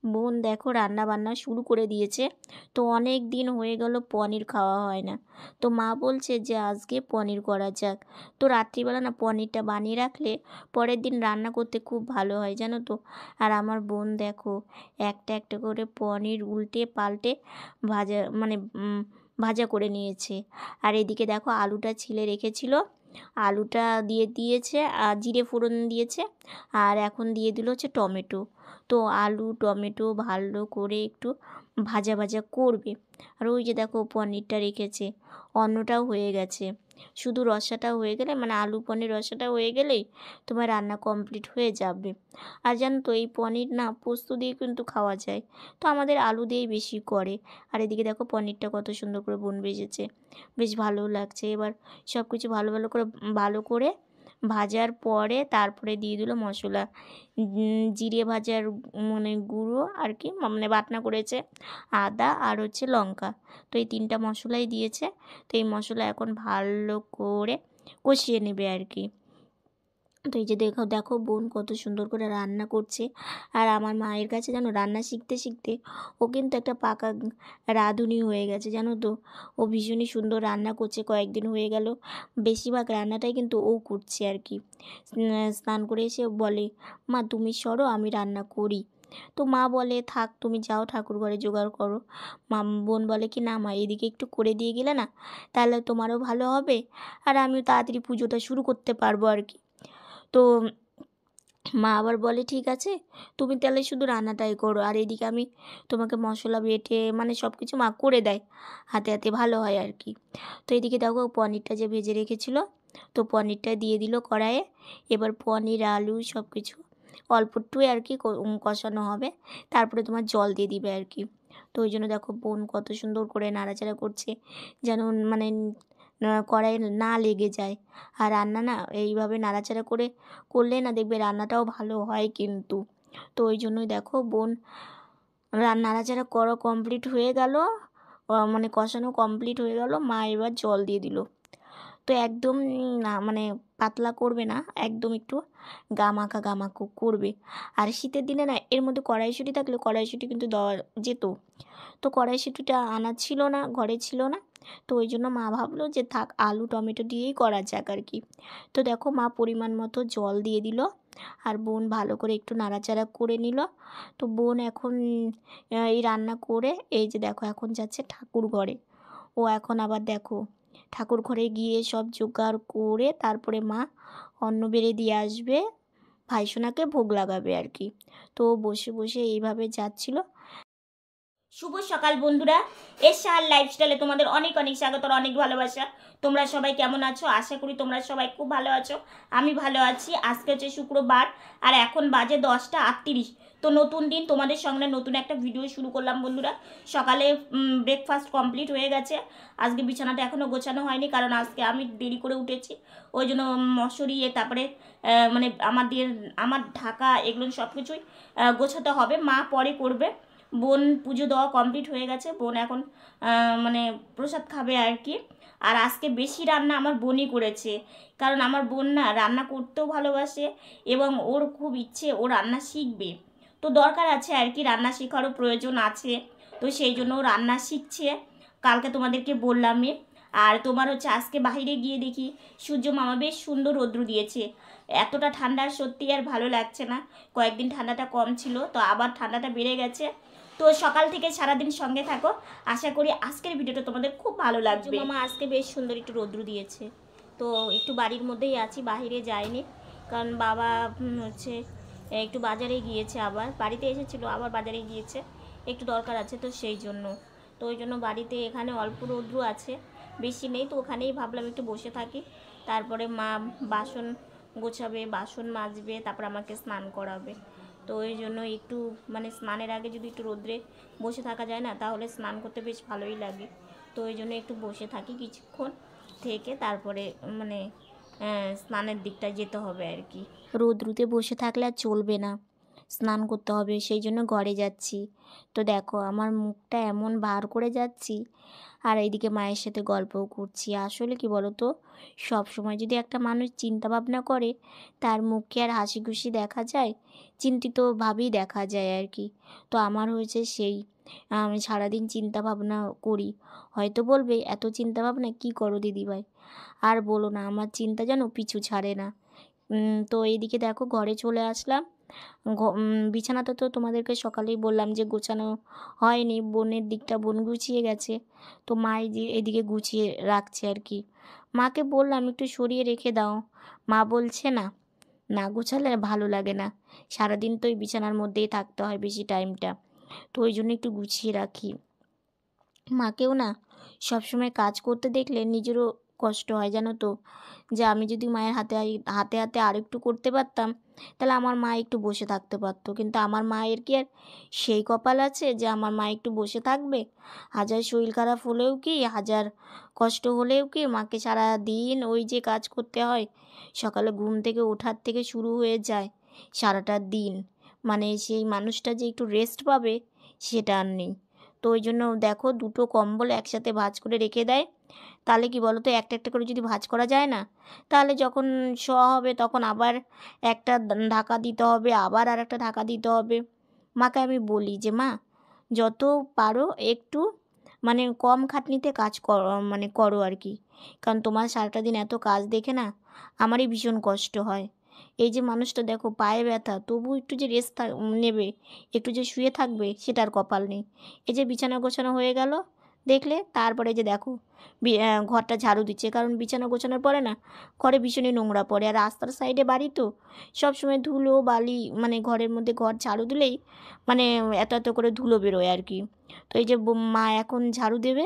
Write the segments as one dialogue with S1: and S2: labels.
S1: বোন দেখো রান্না বান্না শুরু করে দিয়েছে। তো অনেক দিন হয়ে গেল পনির খাওয়া হয় না। তো মা বলছে যে আজকে পনির করা যাক। তো রাত্রিবেলা না পনিরটা বানিয়ে রাখলে পরের দিন রান্না করতে খুব ভালো হয় জানো তো। আর আমার বোন দেখো একটা একটা করে পনির উল্টে পাল্টে ভাজা মানে ভাজা করে নিয়েছে। আর এদিকে দেখো আলুটা ছিলে রেখেছিল, আলুটা দিয়ে দিয়েছে আর জিরে ফোড়ন দিয়েছে। আর এখন দিয়ে দিল হচ্ছে টমেটো। তো আলু টমেটো ভালো করে একটু ভাজা ভাজা করবে। আর ওই যে দেখো পনিরটা রেখেছে, অন্যটাও হয়ে গেছে। শুধু রসাটা হয়ে গেলে মানে আলু পনির রসাটা হয়ে গেলেই তোমার রান্না কমপ্লিট হয়ে যাবে। আর জানো তো এই পনির না পোস্ত দিয়ে কিন্তু খাওয়া যায়, তো আমাদের আলু দিয়েই বেশি করে। আর এদিকে দেখো পনিরটা কত সুন্দর করে বোন ভেজেছে, বেশ ভালো লাগছে। এবার সব কিছু ভালো করে ভাজার পরে তারপরে দিয়ে দিল মশলা, জিরে ভাজার মানে গুঁড়ো আর কি মানে বাটনা করেছে, আদা আর হচ্ছে লঙ্কা। তো এই তিনটা মশলাই দিয়েছে। তো এই মশলা এখন ভালো করে কষিয়ে নেবে আর কি। তো এই যে দেখো দেখো বোন কত সুন্দর করে রান্না করছে। আর আমার মায়ের কাছে জানো রান্না শিখতে শিখতে ও কিন্তু একটা পাকা রাঁধুনি হয়ে গেছে জানো তো। ও ভীষণই সুন্দর রান্না করছে, কয়েকদিন হয়ে গেল বেশিরভাগ রান্নাটাই কিন্তু ও করছে আর কি। স্নান করে এসে বলে, মা তুমি সরো আমি রান্না করি। তো মা বলে থাক তুমি যাও ঠাকুর ঘরে জোগাড় করো। বোন বলে কি না মা এদিকে একটু করে দিয়ে গেলে না তাহলে তোমারও ভালো হবে, আর আমিও তাড়াতাড়ি পুজোটা শুরু করতে পারবো আর কি। তো মা আবার বলে ঠিক আছে তুমি তাহলে শুধু রান্নাটাই করো, আর এদিকে আমি তোমাকে মশলা বেটে মানে সব কিছু মা করে দেয়, হাতে হাতে ভালো হয় আর কি। তো এদিকে দেখো পনিরটা যে ভেজে রেখেছিল, তো পনিরটা দিয়ে দিল কড়াইয়ে। এবার পনির আলু সব কিছু অল্প একটুই আর কি কষানো হবে, তারপরে তোমার জল দিয়ে দিবে আর কি। তো ওই জন্য দেখো বোন কত সুন্দর করে নাড়াচাড়া করছে যেন মানে কড়াইয়ে না লেগে যায়। আর রান্না না এইভাবে নাড়াচাড়া করে করলে না দেখবে রান্নাটাও ভালো হয় কিন্তু। তো ওই জন্যই দেখো বোন নাড়াচাড়া করা কমপ্লিট হয়ে গেল, মানে কষানো কমপ্লিট হয়ে গেল, মা এবার জল দিয়ে দিল। তো একদম না মানে পাতলা করবে না, একদম একটু গামাখা করবে। আর শীতের দিনে না এর মধ্যে কড়াইশুঁটি থাকলে কড়াইশুঁটি কিন্তু দেওয়া যেত। তো কড়াইশুঁটিটা আনা ছিল না, ঘরে ছিল না। তো ওই জন্য মা ভাবলো যে থাক আলু টমেটো দিয়েই করা যাক আর কি। তো দেখো মা পরিমাণ মতো জল দিয়ে দিল, আর বোন ভালো করে একটু নাড়াচাড়া করে নিল। তো বোন এখন এই রান্না করে এই যে দেখো এখন যাচ্ছে ঠাকুর ঘরে। ও এখন আবার দেখো ঠাকুর ঘরে গিয়ে সব জোগাড় করে তারপরে মা অন্ন বেড়ে দিয়ে আসবে, ভাইসোনাকে ভোগ লাগাবে আর কি। তো বসে বসে এইভাবে যাচ্ছিল। শুভ সকাল বন্ধুরা, এসআর লাইফস্টাইলে তোমাদের অনেক অনেক স্বাগত আর অনেক ভালোবাসা। তোমরা সবাই কেমন আছো? আশা করি তোমরা সবাই খুব ভালো আছো। আমি ভালো আছি। আজকে হচ্ছে শুক্রবার আর এখন বাজে 10টা 38। তো নতুন দিন তোমাদের সঙ্গে নতুন একটা ভিডিও শুরু করলাম বন্ধুরা। সকালে ব্রেকফাস্ট কমপ্লিট হয়ে গেছে। আজকে বিছানাটা এখনও গোছানো হয়নি কারণ আজকে আমি দেরি করে উঠেছি। ওই জন্য মশারি তারপরে মানে আমার ঢাকা এগুলো সব কিছুই গোছাতে হবে, মা পরে করবে। বোন পুজো দেওয়া কমপ্লিট হয়ে গেছে, বোন এখন মানে প্রসাদ খাবে আর কি। আর আজকে বেশি রান্না আমার বোনই করেছে, কারণ আমার বোন না রান্না করতেও ভালোবাসে এবং ওর খুব ইচ্ছে ও রান্না শিখবে। তো দরকার আছে আর কি, রান্না শেখারও প্রয়োজন আছে। তো সেই জন্য ও রান্না শিখছে, কালকে তোমাদেরকে বললামই। আর তোমার হচ্ছে আজকে বাইরে গিয়ে দেখি সূর্য মামা বেশ সুন্দর রৌদ্র দিয়েছে। এতটা ঠান্ডা সত্যি আর ভালো লাগছে না। কয়েকদিন ঠান্ডাটা কম ছিল, তো আবার ঠান্ডাটা বেড়ে গেছে। তো সকাল থেকে সারাদিন সঙ্গে থাকো, আশা করি আজকের ভিডিওটা তোমাদের খুব ভালো লাগবে। মামা আজকে বেশ সুন্দর একটু রৌদ্র দিয়েছে। তো একটু বাড়ির মধ্যেই আছি, বাইরে যাইনি, কারণ বাবা হচ্ছে একটু বাজারে গিয়েছে, আবার বাড়িতে এসেছিলো আবার বাজারে গিয়েছে, একটু দরকার আছে তো সেই জন্য। তো ওই জন্য বাড়িতে এখানে অল্প রৌদ্র আছে, বেশি নেই। তো ওখানেই ভাবলাম একটু বসে থাকি। তারপরে মা বাসন গোছাবে, বাসন মাজবে, তারপর আমাকে স্নান করাবে। তো ওই জন্য একটু মানে স্নানের আগে যদি একটু রোদ্রে বসে থাকা যায় না তাহলে স্নান করতে বেশ ভালোই লাগে। তো ওই জন্য একটু বসে থাকি কিছুক্ষণ, থেকে তারপরে মানে স্নানের দিকটা যেতে হবে আর কি। রোদ্রুতে বসে থাকলে আর চলবে না, স্নান করতে হবে, সেই জন্য ঘরে যাচ্ছি। তো দেখো আমার মুখটা এমন বার করে যাচ্ছি, আর এইদিকে মায়ের সাথে গল্পও করছি। আসলে কি বলো তো, সবসময় যদি একটা মানুষ চিন্তা ভাবনা করে, তার মুখে আর হাসি খুশি দেখা যায়? চিন্তিত ভাবেই দেখা যায় আর কি। তো আমার হয়েছে সেই, আমি সারাদিন চিন্তা ভাবনা করি। হয়তো বলবে, "এত চিন্তা ভাবনা কী করো দিদিভাই?" আর বলো না, আমার চিন্তা যেন পিছু ছাড়ে না। তো এইদিকে দেখো ঘরে চলে আসলাম। বিছানাটা তো তোমাদেরকে সকালেই বললাম যে গোছানো হয়নি। বোনের দিকটা বোন গুছিয়ে গেছে। তো মা এদিকে গুছিয়ে রাখছে আর কি। মাকে বললাম, "একটু সরিয়ে রেখে দাও।" মা বলছে, "না, না গোছালে ভালো লাগে না। সারাদিন তো ওই বিছানার মধ্যেই থাকতে হয় বেশি টাইমটা। তো ওই জন্য একটু গুছিয়ে রাখি।" মাকেও না সবসময় কাজ করতে দেখলে নিজেরও কষ্ট হয় জানো তো, যে আমি যদি মায়ের হাতে হাতে আরেকটু করতে পারতাম, তাহলে আমার মা একটু বসে থাকতে পারতো। কিন্তু আমার মায়ের কি আর সেই কপাল আছে যে আমার মা একটু বসে থাকবে? হাজার শরীর খারাপ হলেও কি, হাজার কষ্ট হলেও কি, মাকে সারাদিন ওই যে কাজ করতে হয়। সকালে ঘুম থেকে ওঠার থেকে শুরু হয়ে যায় সারাটা দিন। মানে সেই মানুষটা যে একটু রেস্ট পাবে, সেটা আর নেই। তো ওই জন্য দেখো, দুটো কম্বল একসাথে ভাঁজ করে রেখে দেয়। তাহলে কি বলো তো, একটা একটা করে যদি ভাঁজ করা যায় না, তাহলে যখন শোয়া হবে তখন আবার একটা ঢাকা দিতে হবে, আবার আরেকটা ঢাকা দিতে হবে। মাকে আমি বলি যে, "মা, যত পারো একটু মানে কম খাটনিতে কাজ মানে করো আর কি। কারণ তোমার সারাটা দিন এত কাজ দেখে না আমারই ভীষণ কষ্ট হয়। এই যে মানুষটা দেখো পায়ে ব্যথা, তবু একটু যে রেস্ট নেবে, একটু যে শুয়ে থাকবে, সেটার কপাল নেই। এই যে বিছানা গোছানো হয়ে গেল দেখলে, তারপরে যে দেখো ঘরটা ঝাড়ু দিচ্ছে। কারণ বিছানা গোছানোর পরে না ঘরে ভীষণই নোংরা পড়ে। আর রাস্তার সাইডে বাড়ি তো, সবসময় ধুলো বালি, মানে ঘরের মধ্যে ঘর ঝাড়ু দিলেই মানে এত এত করে ধুলো বেরোয় আর কি। তো এই যে মা এখন ঝাড়ু দেবে।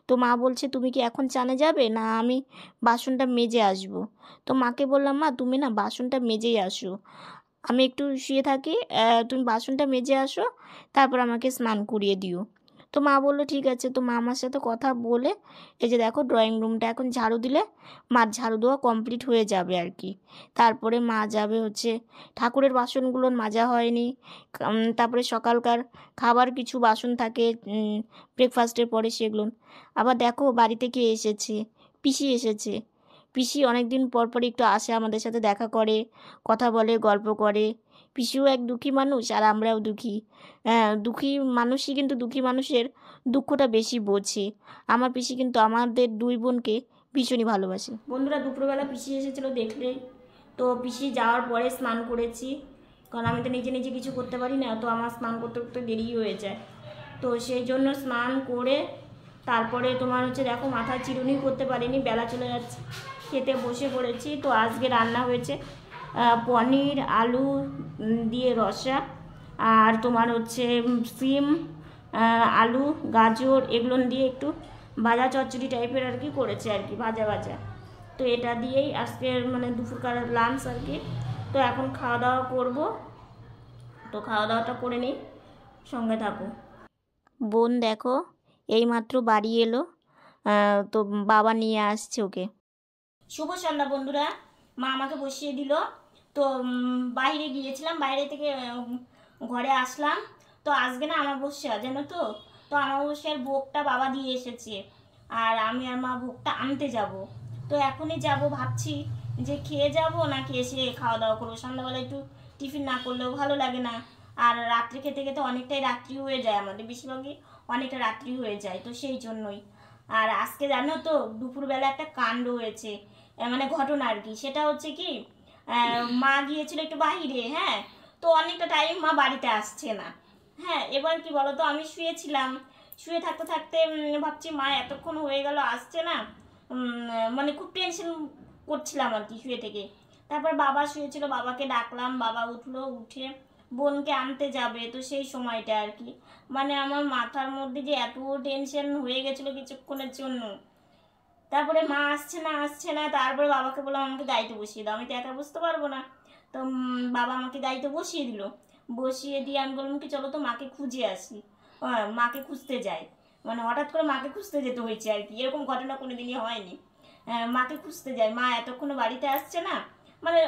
S1: তো মা বলছে, "তুমি কি এখন চানে যাবে, না আমি বাসনটা মেজে আসবো?" তো মাকে বললাম, "মা, তুমি না বাসনটা মেজেই আসো। আমি একটু শুয়ে থাকি, তুমি বাসনটা মেজে আসো, তারপর আমাকে স্নান করিয়ে দিও।" তো মা বলল, "ঠিক আছে।" তো মা আমার সাথে কথা বলে এই যে দেখো ড্রয়িং রুমটা এখন ঝাড়ু দিলে মার ঝাড়ু দেওয়া কমপ্লিট হয়ে যাবে আর কি। তারপরে মা যাবে হচ্ছে, ঠাকুরের বাসনগুলো মাজা হয়নি। তারপরে সকালকার খাবার কিছু বাসন থাকে ব্রেকফাস্টের পরে, সেগুলো। আবার দেখো বাড়িতে কে এসেছে, পিসি এসেছে। পিসি অনেক দিন পর পর একটু আসে, আমাদের সাথে দেখা করে, কথা বলে, গল্প করে। পিসিও এক দুঃখী মানুষ, আর আমরাও দুঃখী। দুঃখী মানুষই কিন্তু দুঃখী মানুষের দুঃখটা বেশি বোঝে। আমার পিসি কিন্তু আমাদের দুই বোনকে ভীষণই ভালোবাসে। বন্ধুরা, দুপুরবেলা পিসি এসেছিলো দেখলেই। তো পিসি যাওয়ার পরে স্নান করেছি, কারণ আমি তো নিজে নিজে কিছু করতে পারি না, তো আমার স্নান করতে করতে দেরি হয়ে যায়। তো সেই জন্য স্নান করে তারপরে তোমার হচ্ছে দেখো মাথায় চিরুনি করতে পারিনি, বেলা চলে যাচ্ছে, খেতে বসে পড়েছি। তো আজকে রান্না হয়েছে পনির আলু দিয়ে রসা, আর তোমার হচ্ছে সিম, আলু, গাজর এগুলো দিয়ে একটু ভাজা চচ্চড়ি টাইপের আর কি করেছে আর কি, ভাজা ভাজা। তো এটা দিয়েই আজকের মানে দুপুরকার লাঞ্চ আর কি। তো এখন খাওয়া দাওয়া করবো। তো খাওয়া দাওয়াটা করে নিই, সঙ্গে থাকো। বোন দেখো এইমাত্র বাড়ি এলো, তো বাবা নিয়ে আসছে ওকে। শুভ সন্ধ্যা বন্ধুরা, মা আমাকে বসিয়ে দিল। তো বাইরে গিয়েছিলাম, বাইরে থেকে ঘরে আসলাম। তো আজকে না আমাবস্যা, জানো তো। তো আমাবস্যার ভোগটা বাবা দিয়ে এসেছে, আর আমি আর মা ভোগটা আনতে যাব। তো এখনই যাব, ভাবছি যে খেয়ে যাব নাকি এসে খাওয়া দাওয়া করবো। সন্ধ্যাবেলা একটু টিফিন না করলেও ভালো লাগে না। আর রাত্রে খেতে খেতে অনেকটাই রাত্রি হয়ে যায়, আমাদের বেশিরভাগই অনেকটা রাত্রি হয়ে যায়, তো সেই জন্যই। আর আজকে জানো তো দুপুরবেলা একটা কাণ্ড হয়েছে, মানে ঘটনা আর কি। সেটা হচ্ছে কি, মা গিয়েছিল একটু বাহিরে, হ্যাঁ। তো অনেকটা টাইম মা বাড়িতে আসছে না। হ্যাঁ, এবার কি বলতো, আমি শুয়েছিলাম, শুয়ে থাকতে থাকতে ভাবছি মা এতক্ষণ হয়ে গেল আসছে না, মানে খুব টেনশন করছিলাম আর কি শুয়ে থেকে। তারপর বাবা শুয়েছিল, বাবাকে ডাকলাম, বাবা উঠলো, উঠে বোনকে আনতে যাবে। তো সেই সময়টা আর কি, মানে আমার মাথার মধ্যে যে এত টেনশন হয়ে গেছিলো কিছুক্ষণের জন্য। তারপরে মা আসছে না আসছে না, তারপরে বাবাকে বললাম আমাকে গাড়িতে বসিয়ে দাও, আমি তো একা বুঝতে পারবো না। তো বাবা আমাকে গাড়িতে বসিয়ে দিল। বসিয়ে দিয়ে আমি বললাম কি, চলো তো মাকে খুঁজে আসি। মাকে খুঁজতে যাই, মানে হঠাৎ করে মাকে খুঁজতে যেতে হয়েছে আর কি, এরকম ঘটনা কোনোদিনই হয়নি। মাকে খুঁজতে যাই, মা এতক্ষণও বাড়িতে আসছে না, মানে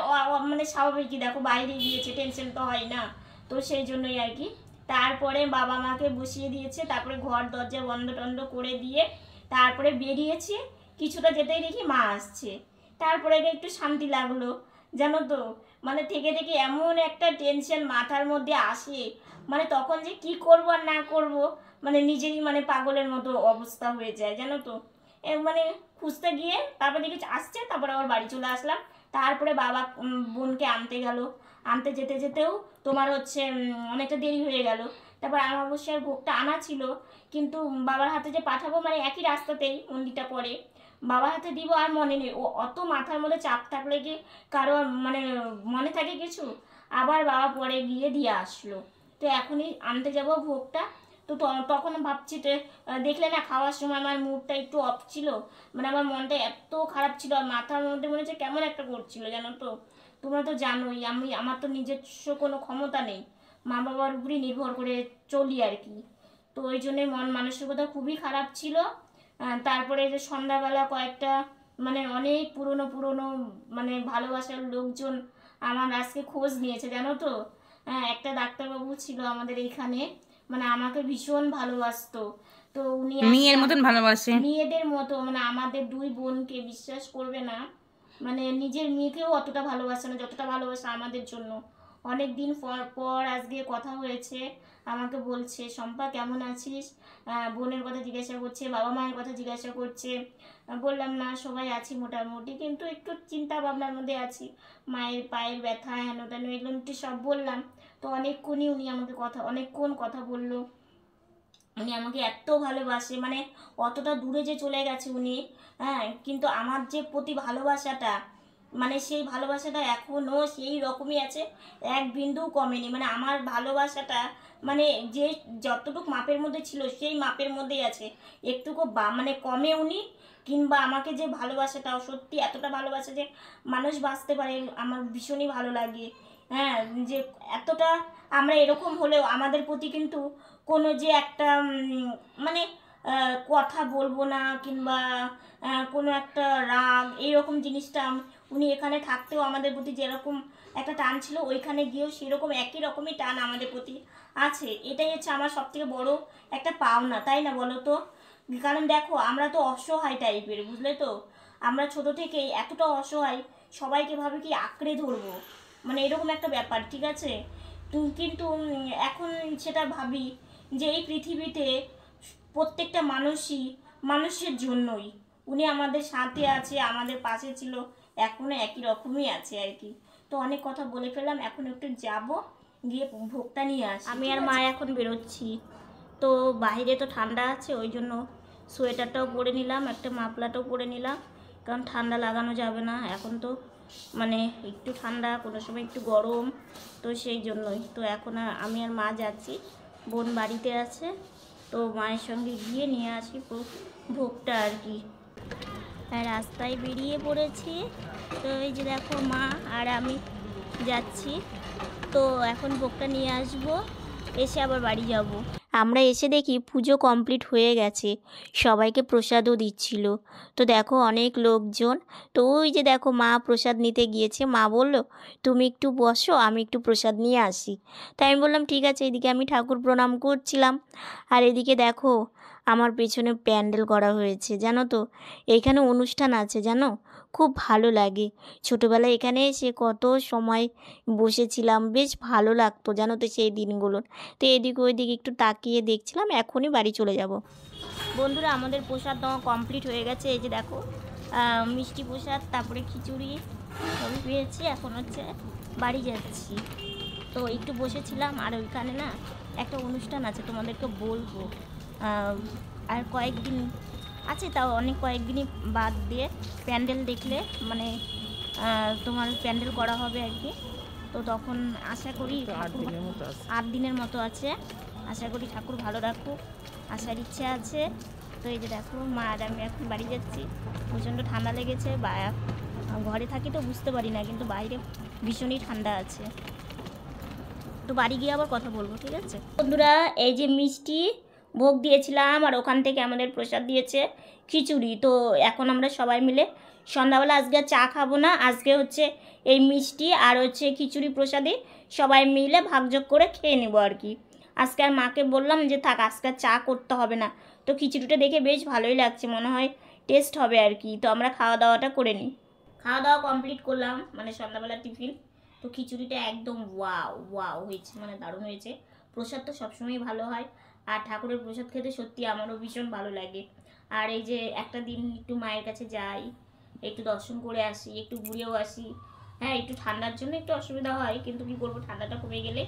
S1: মানে স্বাভাবিকই, দেখো বাইরে গিয়েছে, টেনশন তো হয় না। তো সেই জন্যই আর কি। তারপরে বাবা মাকে বসিয়ে দিয়েছে, তারপরে ঘর দরজা বন্ধ টন্ধ করে দিয়ে তারপরে বেরিয়েছি, কিছুটা যেতেই দেখি মা আসছে। তারপরে একটু শান্তি লাগলো, জানো তো। মানে থেকে থেকে এমন একটা টেনশন মাথার মধ্যে আসে, মানে তখন যে কি করব আর না করব, মানে নিজেরই মানে পাগলের মতো অবস্থা হয়ে যায়, জানো তো। মানে খুঁজতে গিয়ে তারপর দেখি আসছে, তারপরে আবার বাড়ি চলে আসলাম। তারপরে বাবা বোনকে আনতে গেল, আনতে যেতে যেতেও তোমার হচ্ছে অনেকটা দেরি হয়ে গেল। তারপর অমাবস্যার ভোগটা আনা ছিল, কিন্তু বাবার হাতে যে পাঠাবো, মানে একই রাস্তাতেই মন্দিরটা পড়ে, বাবার হাতে দিব আর মনে নেই। ও অত মাথার মধ্যে চাপ থাকলে কি কারো মানে মনে থাকে কিছু? আবার বাবা পরে গিয়ে দিয়ে আসলো। তো এখনই আনতে যাব ভোগটা। তো তখন ভাবছি, দেখলে না খাওয়ার সময় আমার মুডটা একটু অফ ছিল, মানে আমার মনটা এত খারাপ ছিল, আর মাথার মধ্যে মনে হচ্ছে কেমন একটা করছিল, জানো তো। তোমরা তো জানোই আমার তো নিজস্ব কোনো ক্ষমতা নেই, মা বাবার উপরই নির্ভর করে চলি আর কি। তো ওই জন্যে মন মানসিকতা খুবই খারাপ ছিল। তারপরে যে সন্ধ্যাবেলা কয়েকটা মানে অনেক পুরনো পুরনো মানে ভালোবাসার লোকজন আমার আজকে খোঁজ নিয়েছে, জানো তো। একটা ডাক্তারবাবু ছিল আমাদের এইখানে, মানে আমাকে ভীষণ ভালোবাসতো। তো উনি
S2: মেয়ের মতন ভালোবাসে,
S1: মেয়েদের মতো, মানে আমাদের দুই বোনকে, বিশ্বাস করবে না, মানে নিজের মেয়েকেও অতটা ভালোবাসে না যতটা ভালোবাসে আমাদের জন্য। অনেক দিন পর আজকে কথা হয়েছে, আমাকে বলছে শম্পা কেমন আছিস, বোনের কথা জিজ্ঞাসা করছে, বাবা মায়ের কথা জিজ্ঞাসা করছে। বললাম না সবাই আছি মোটামুটি, কিন্তু একটু চিন্তা ভাবনার মধ্যে আছি, মায়ের পায়ের ব্যথা হেন তেন এগুলো একটু সব বললাম। তো অনেকক্ষণই উনি আমাকে অনেকক্ষণ কথা বললো। উনি আমাকে এত ভালোবাসে, মানে অতটা দূরে যে চলে গেছে উনি, কিন্তু আমার যে প্রতি ভালোবাসাটা, মানে সেই ভালোবাসাটা এখনও সেই রকমই আছে, এক বিন্দুও কমেনি। মানে আমার ভালোবাসাটা মানে যে যতটুকু মাপের মধ্যে ছিল সেই মাপের মধ্যেই আছে, একটুকু মানে কমে উনি, কিংবা আমাকে যে ভালোবাসাটাও সত্যি এতটা ভালোবাসে যে মানুষ বাঁচতে পারে, আমার ভীষণই ভালো লাগে। যে এতটা আমরা এরকম হলেও আমাদের প্রতি কিন্তু কোনো যে একটা মানে কথা বলবো না, কিংবা কোনো একটা রাগ এইরকম জিনিসটা উনি এখানে থাকতেও আমাদের প্রতি যেরকম একটা টান ছিল, ওইখানে গিয়েও সেরকম একই রকমই টান আমাদের প্রতি আছে। এটাই হচ্ছে আমার সবথেকে বড় একটা পাওনা, তাই না বলো তো। কারণ দেখো আমরা তো অসহায় টাইপের, বুঝলে তো। আমরা ছোট থেকেই এতটা অসহায়, সবাইকে ভাবে কি আঁকড়ে ধরবো, মানে এরকম একটা ব্যাপার, ঠিক আছে। কিন্তু এখন সেটা ভাবি যে এই পৃথিবীতে প্রত্যেকটা মানুষই মানুষের জন্যই, উনি আমাদের সাথে আছে, আমাদের পাশে ছিল, এখনও একই রকমই আছে আর কি। তো অনেক কথা বলে ফেললাম, এখন একটু যাব, গিয়ে ভোগটা নিয়ে আসি। আমি আর মা এখন বেরোচ্ছি। তো বাইরে তো ঠান্ডা আছে, ওই জন্য সোয়েটারটাও পরে নিলাম, একটা মাফলারটাও পরে নিলাম, কারণ ঠান্ডা লাগানো যাবে না এখন তো, মানে একটু ঠান্ডা কোনো সময় একটু গরম, তো সেই জন্যই। তো এখন আমি আর মা যাচ্ছি, বোন বাড়িতে আছে, তো মায়ের সঙ্গে গিয়ে নিয়ে আসি ভোগটা আর কি। রাস্তায় বেরিয়ে পড়েছি, তো এই যে দেখো মা আর আমি যাচ্ছি। তো এখন ভোগটা নিয়ে আসবো, এসে আবার বাড়ি যাব। আমরা এসে দেখি পুজো কমপ্লিট হয়ে গেছে, সবাইকে প্রসাদও দিচ্ছিল। তো দেখো অনেক লোকজন, তো ওই যে দেখো মা প্রসাদ নিতে গিয়েছে, মা বলল তুমি একটু বসো, আমি একটু প্রসাদ নিয়ে আসি। তাই আমি বললাম ঠিক আছে। এদিকে আমি ঠাকুর প্রণাম করছিলাম, আর এদিকে দেখো আমার পেছনে প্যান্ডেল করা হয়েছে, জানো তো। এইখানে অনুষ্ঠান আছে, জানো, খুব ভালো লাগে। ছোটোবেলায় এখানে এসে কত সময় বসেছিলাম, বেশ ভালো লাগতো, জানো তো সেই দিনগুলো। তো এদিক ওইদিক একটু তাকিয়ে দেখছিলাম, এখনই বাড়ি চলে যাব। বন্ধুরা আমাদের প্রসাদ দেওয়া কমপ্লিট হয়ে গেছে, এই যে দেখো মিষ্টি প্রসাদ, তারপরে খিচুড়ি সবই পেয়েছি, এখন হচ্ছে বাড়ি যাচ্ছি। তো একটু বসেছিলাম, আর ওইখানে না একটা অনুষ্ঠান আছে, তোমাদেরকে বলবো। আর কয়েকদিন আছে, তাও অনেক কয়েকদিনই বাদ দিয়ে প্যান্ডেল দেখলে, মানে তোমার প্যান্ডেল করা হবে আর কি। তো তখন আশা করি 8 দিনের মতো আছে, আশা করি ঠাকুর ভালো রাখুক, আসার ইচ্ছে আছে। তো এই যে দেখো মা আর আমি এখন বাড়ি যাচ্ছি, প্রচণ্ড ঠান্ডা লেগেছে, বা ঘরে থাকি তো বুঝতে পারি না, কিন্তু বাইরে ভীষণই ঠান্ডা আছে। তো বাড়ি গিয়ে আবার কথা বলবো, ঠিক আছে বন্ধুরা। এই যে মিষ্টি ভোগ দিয়েছিলাম, আর ওখান থেকে আমাদের প্রসাদ দিয়েছে খিচুড়ি। তো এখন আমরা সবাই মিলে সন্ধ্যাবেলা আজকে চা খাবো না, আজকে হচ্ছে এই মিষ্টি আর হচ্ছে খিচুড়ি প্রসাদে সবাই মিলে ভাগযোগ করে খেয়ে নেবো আর কি। আজকে আর মাকে বললাম যে থাক আজকে আর চা করতে হবে না। তো খিচুড়িটা দেখে বেশ ভালোই লাগছে, মনে হয় টেস্ট হবে আর কি। তো আমরা খাওয়া দাওয়াটা করে নিই। খাওয়া দাওয়া কমপ্লিট করলাম, মানে সন্ধ্যাবেলা টিফিন। তো খিচুড়িটা একদম ওয়াও ওয়াও হয়েছে, মানে দারুণ হয়েছে। প্রসাদ তো সবসময়ই ভালো হয়, আর ঠাকুরের প্রসাদ খেতে সত্যি আমারও ভীষণ ভালো লাগে। আর এই যে একটা দিন একটু মায়ের কাছে যাই, একটু দর্শন করে আসি, একটু ঘুরেও আসি। হ্যাঁ, একটু ঠান্ডার জন্য একটু অসুবিধা হয়, কিন্তু কি করবো, ঠান্ডাটা কমে গেলে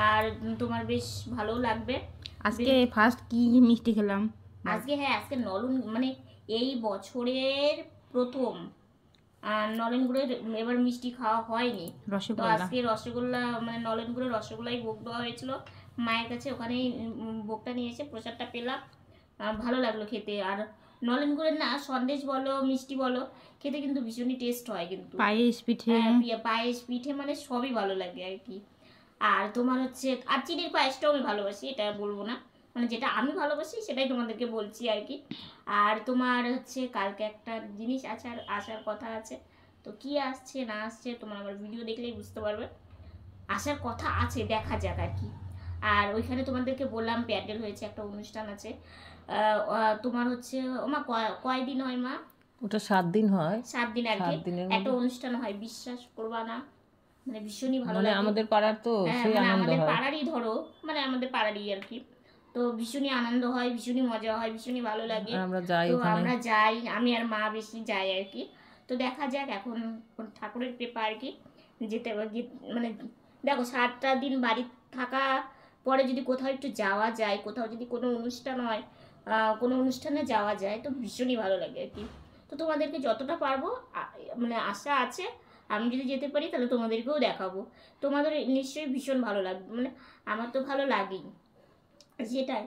S1: আর তোমার বেশ ভালোও লাগবে।
S2: আজকে ফার্স্ট কি মিষ্টি খেলাম
S1: আজকে? হ্যাঁ, আজকে নলেন, মানে এই বছরের প্রথম নলেন গুড়ের এবার মিষ্টি খাওয়া হয়নি। তো
S2: রসগোল্লা।
S1: আজকে রসগোল্লা, মানে নলেন গুড়ের রসগোল্লাই ভোগ দেওয়া হয়েছিল মায়ের কাছে, ওখানেই ভোগটা নিয়ে এসে প্রসাদটা পেলাম। ভালো লাগলো খেতে। আর নলেন গুড়ের না সন্দেশ বলো মিষ্টি বলো, খেতে কিন্তু ভীষণই টেস্ট হয় কিন্তু।
S2: পায়েস পিঠে,
S1: পায়েস পিঠে মানে সবই ভালো লাগে আর কি। আর তোমার হচ্ছে আর চিনির পায়েসটাও আমি ভালোবাসি, এটা বলবো না, মানে যেটা আমি ভালোবাসি সেটাই তোমাদেরকে বলছি আর কি। আর তোমার হচ্ছে কালকে একটা জিনিস আসার কথা আছে। তো কি আসছে না আসছে তোমার আমার ভিডিও দেখলেই বুঝতে পারবে। আসার কথা আছে, দেখা যাক আর কি। আর ওইখানে তোমাদেরকে বললাম প্যান্ডেল হয়েছে, একটা অনুষ্ঠান আছে। তোমার হচ্ছে ওমা কয়দিন হয় মা?
S2: ওটা 7 দিন হয়।
S1: 7 দিন আর কি
S2: 7 দিনের
S1: একটা
S2: মধ্যে
S1: অনুষ্ঠান হয়, বিশ্বাস করবা না, মানে ভীষণই ভালো
S2: মানে
S1: লাগে।
S2: আমাদের পাড়ার তো সেই
S1: মানে
S2: আনন্দ
S1: আমাদের
S2: হয়।
S1: পাড়ারই ধরো, মানে আমাদের পাড়ারই আর কি। তো ভীষণই আনন্দ হয়, ভীষণই মজা হয়, ভীষণই ভালো লাগে।
S2: আর আমরা যাই
S1: তো
S2: ওখানে।
S1: আমরা যাই, আমি আর মা বেশি যাই আর কি। তো দেখা যাক এখন ঠাকুরের কৃপা আর কি, যেতে মানে দেখো 7টা দিন বাড়ি থাকা পরে যদি কোথাও একটু যাওয়া যায়, কোথাও যদি কোনো অনুষ্ঠান হয়, কোনো অনুষ্ঠানে যাওয়া যায় তো ভীষণই ভালো লাগে আর কি। তো তোমাদেরকে যতটা পারবো মানে আশা আছে, আমি যদি যেতে পারি তাহলে তোমাদেরকেও দেখাবো। তোমাদের নিশ্চয়ই ভীষণ ভালো লাগবে, মানে আমার তো ভালো লাগেই সেটাই।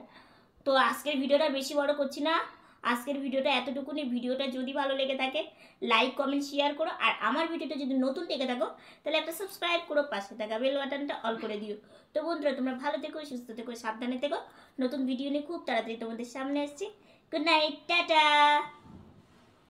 S1: তো আজকের ভিডিওটা বেশি বড় করছি না, আজকের ভিডিওটা এতটুকুনি। ভিডিওটা যদি ভালো লেগে থাকে লাইক কমেন্ট শেয়ার করো, আর আমার ভিডিওটা যদি নতুন দেখে থাকো তাহলে একটা সাবস্ক্রাইব করো, পাশে থাকা বেল বাটনটা অল করে দিও। তো বন্ধুরা তোমরা ভালো থেকো, সুস্থ থেকো, সাবধানে থেকো। নতুন ভিডিও নিয়ে খুব তাড়াতাড়ি তোমাদের সামনে আসছি। Good night, tata.